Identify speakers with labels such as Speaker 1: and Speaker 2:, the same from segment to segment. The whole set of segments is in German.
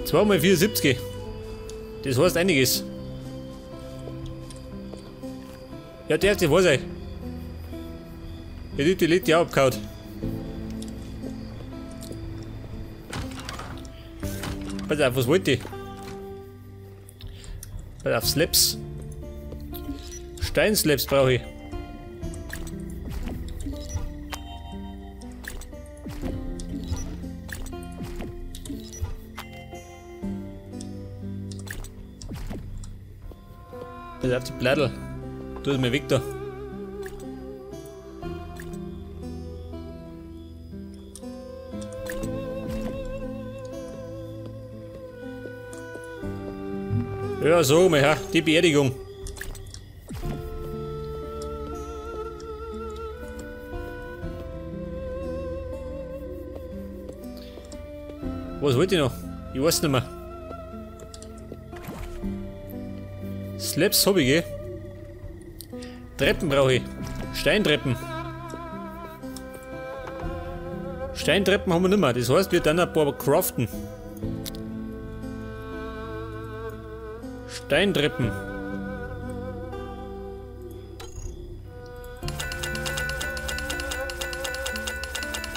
Speaker 1: 2 mal 74. Das heißt einiges. Ja, der erste war sein. Der die Leute ja abgehauen. Pass auf, was wollte ich? Pass auf, Slaps. Steinslaps brauche ich. Pass auf die Blättel. Tu es mir weg da. Ja, so, mein Herr, die Beerdigung. Was wollte ich noch? Ich weiß nicht mehr. Slaps habe ich, gell? Treppen brauche ich. Steintreppen. Steintreppen haben wir nicht mehr. Das heißt, wir dann ein paar craften. Steintreppen.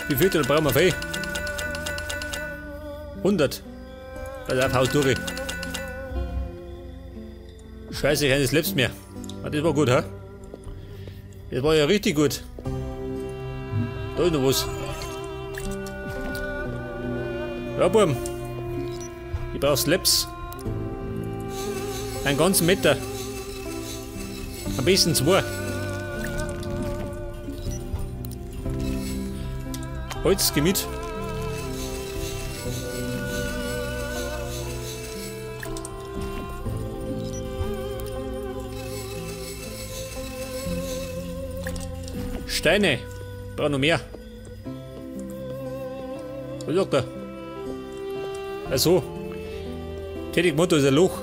Speaker 1: Wie viel brauchen wir viel? 100. Pass auf, haus durch. Scheiße, keines Slaps mehr. Ah, das war gut, ha? Das war ja richtig gut. Da ist noch was. Ja, Buben. Ich brauch Slaps. Einen ganzen Meter. Am besten 2. Holz, geh mit. Steine. Ich brauche noch mehr. Was sagt er? Achso. Tätigmotto ist ein Loch.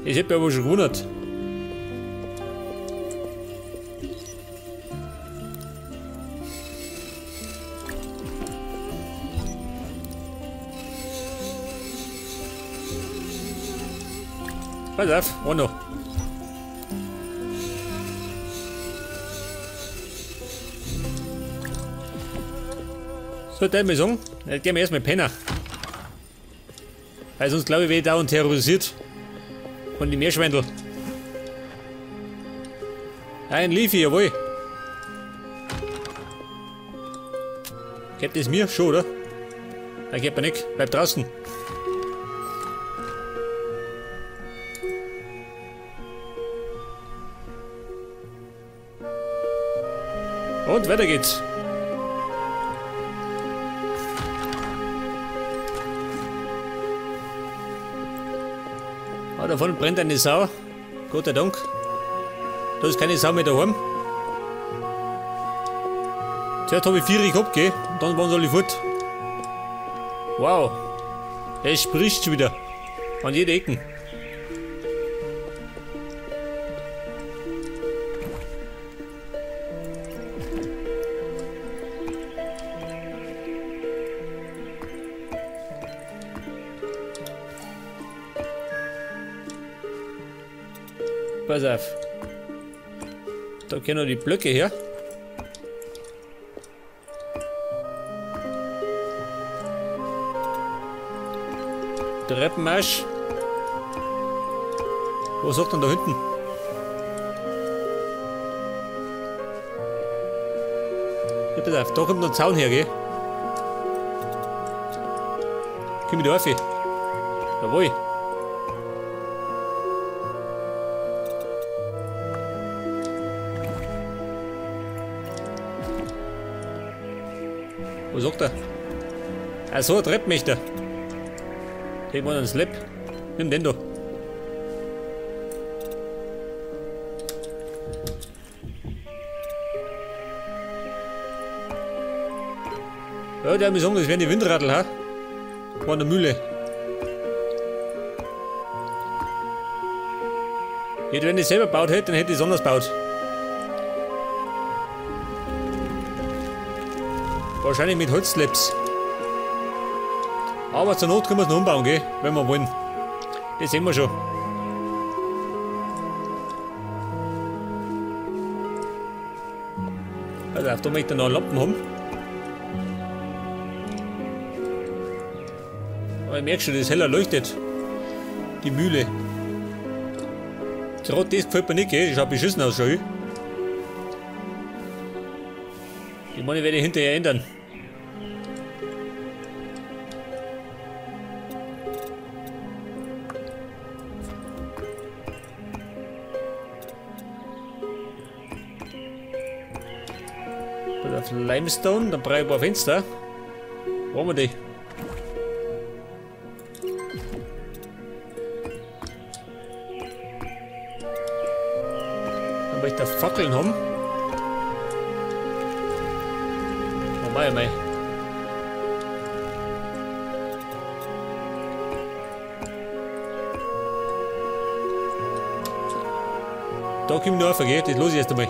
Speaker 1: Ich hätte mich aber schon gewundert. Pass auf, auch noch. So, darf ich mal sagen, jetzt gehen wir erstmal pennen. Weil sonst glaube ich, werde ich dauernd terrorisiert. Von den Meerschweindeln. Ein Leafy, jawohl. Geht das mir? Schon, oder? Nein, geht mir nicht. Bleib draußen. Und weiter geht's. Ah, davon brennt eine Sau. Gott sei Dank. Da ist keine Sau mehr daheim. Zuerst habe ich 4 gehabt, gell? Und dann waren sie alle fort. Wow. Es spricht schon wieder. An jeder Ecke. Pass auf. Da können noch die Blöcke her. Treppenmarsch. Was sagt denn da hinten? Ja, pass auf, da kommt noch ein Zaun her, gell? Komm ich da rauf? Jawohl. Was sagt er? Ach so, eine Treppe möchte er. Den war ein Slap. Nimm den da. Ja, der hat mir sagen, das wären die Windradl, ha? War eine Mühle. Jetzt, wenn ich selber gebaut hätte, dann hätte ich es anders gebaut. Wahrscheinlich mit Holzslabs. Aber zur Not können wir es noch umbauen, gell? Wenn wir wollen. Das sehen wir schon. Also, da möchte ich noch einen Lampen haben. Aber ich merke schon, dass es heller leuchtet. Die Mühle. Gerade das gefällt mir nicht, gell? Das schaut beschissen aus schon. Die meine, werde ich hinterher ändern. Auf Limestone, dann brauche ich ein paar Fenster. Wo haben wir die? Dann möchte ich da Fackeln haben. Wo mach ich mal? Da kommt noch auf, gell? Das los ich erst einmal.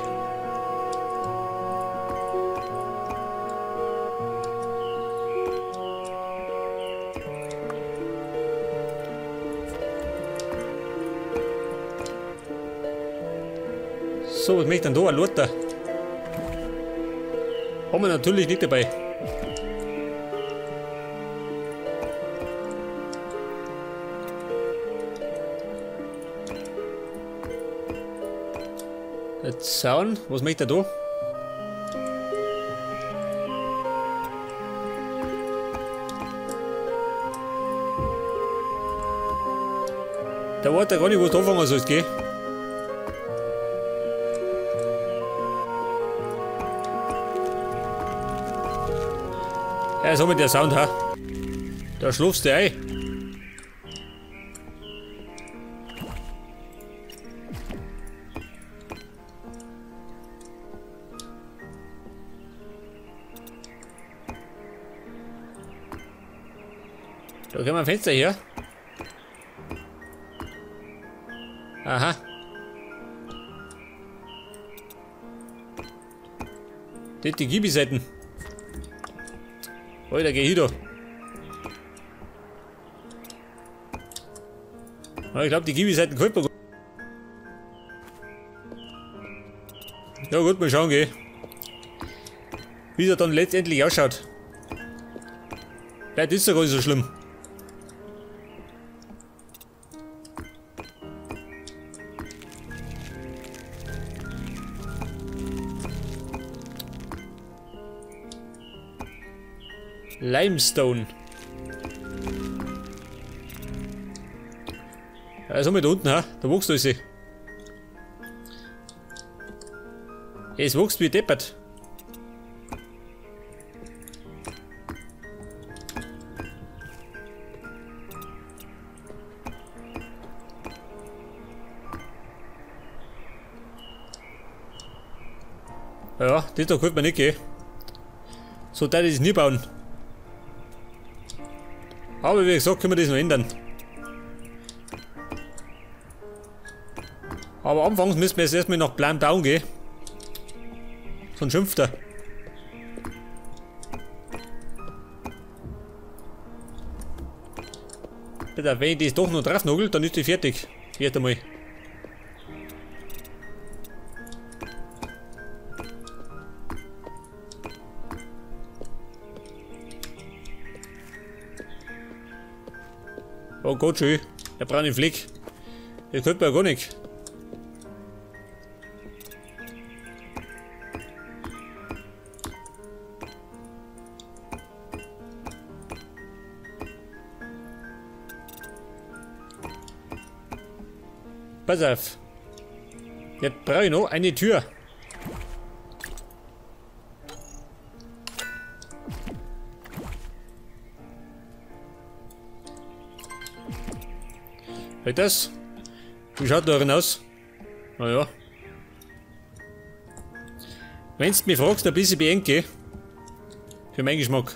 Speaker 1: So, was möchte ich denn da? Ein Lothar. Haben wir natürlich nicht dabei. Der Zaun, was möchte er da? Da weiß er gar nicht, wo es anfangen soll, gell? Ja, so mit der Sound, ha. Da schlufst du ein. Da können wir ein Fenster hier. Aha. Das die Gibi-Seiten. Alter, geh hier da. Ich glaube, die Gibi-Seiten gefällt mir gut. Ja gut, mal schauen, geh. Wie es dann letztendlich ausschaut. Vielleicht ist es ja gar nicht so schlimm. Limestone. Ja, das haben wir da unten, ha? Da wächst alles. Es wächst wie deppert. Ja, das da könnte man nicht gehen. So darf ich es nie bauen. Aber wie gesagt, können wir das noch ändern. Aber anfangs müssen wir jetzt erstmal nach Plan bauen gehen. Sonst schimpft er. Bitte, wenn ich das doch noch drauf nagel, dann ist die fertig. Erst einmal. Oh Gott, schön. Der braune Fleck. Das könnte man ja gar nicht. Pass auf. Jetzt brauche ich noch eine Tür. Halt das? Wie schaut da drin aus? Naja. Wenn du mich fragst, ein bisschen beengt, gell? Für meinen Geschmack.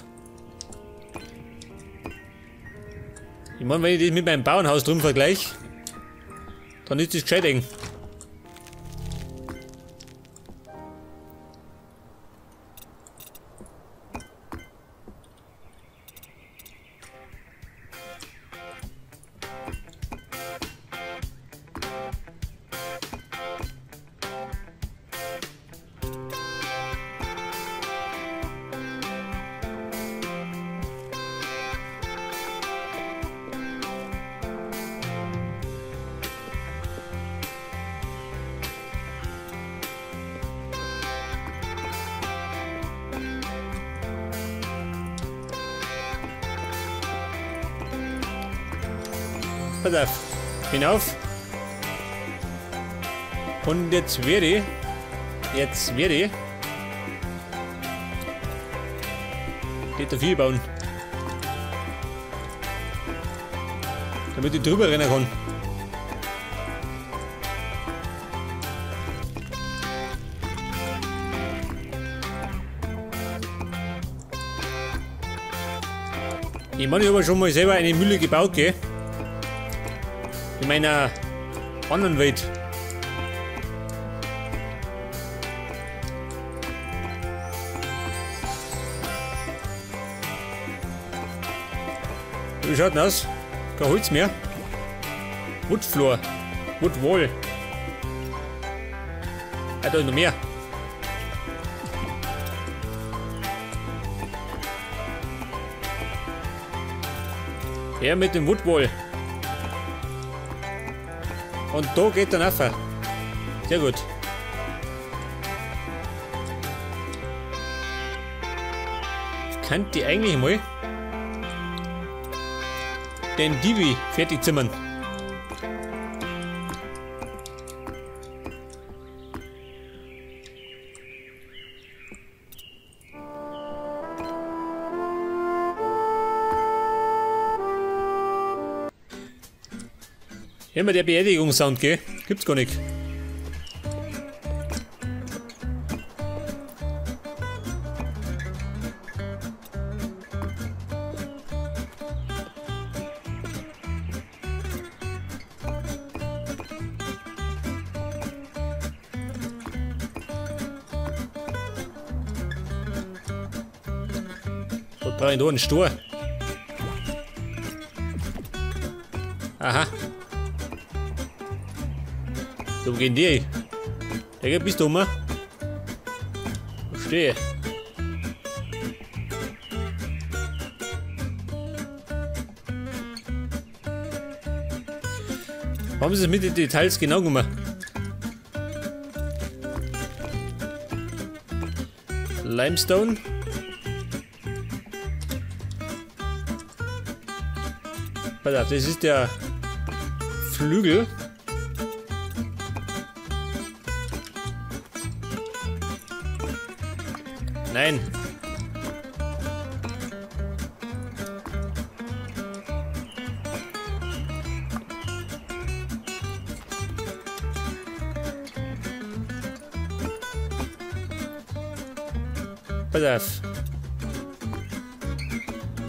Speaker 1: Ich meine, wenn ich das mit meinem Bauernhaus drum vergleiche, dann ist das gescheit eng. Pass auf. Hinauf. Und jetzt werde ich. Die dafür bauen. Damit ich drüber rennen kann. Ich meine, ich habe schon mal selber eine Mühle gebaut, gell? In meiner anderen Welt. Wie schaut denn aus? Kein Holz mehr. Woodfloor. Woodwall. Ah, da ist noch mehr. Ja, mit dem Woodwall. Und da geht dann auf. Sehr gut. Ich könnte die eigentlich mal den Divi fertig zimmern. Immer der Beerdigungssound, gell? Gibt's gar nicht. Was brauche ich da? Einen Stor? Aha. Wo gehen die? Der geht bis da oben. Verstehe. Haben sie es mit den Details genau gemacht? Limestone. Pass auf, das ist der Flügel. Nein. Pass auf.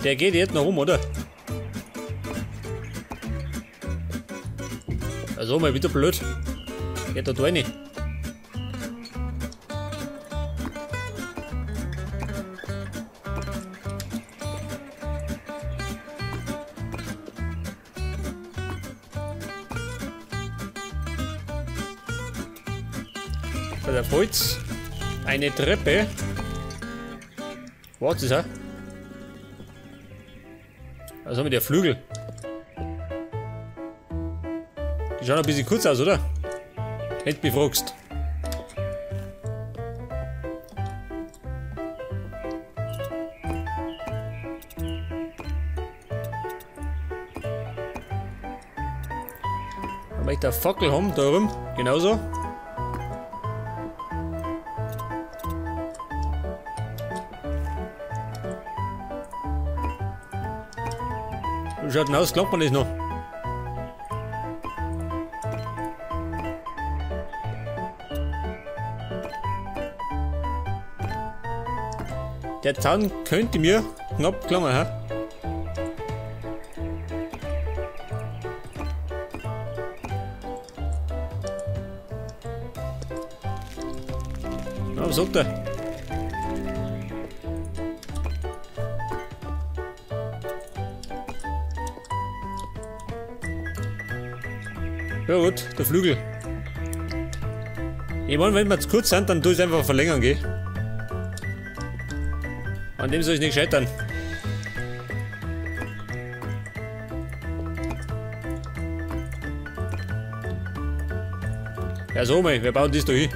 Speaker 1: Der geht jetzt noch rum, oder? Also mal wieder blöd. Geht da rein. Bei der Holz eine Treppe. Was ist das? Also haben wir der Flügel. Die schauen ein bisschen kurz aus, oder? Wenn du mich fragst. Wenn wir da Fackel haben, da rum, genauso. Wie schaut denn aus? Klappt man das noch? Der Zaun könnte mir knapp klammern, ha? Na, was sagt er? Ja gut, der Flügel. Ich meine, wenn wir zu kurz sind, dann tue ich es einfach verlängern, gell? An dem soll ich nicht scheitern. Ja so mal, wir bauen das da hin.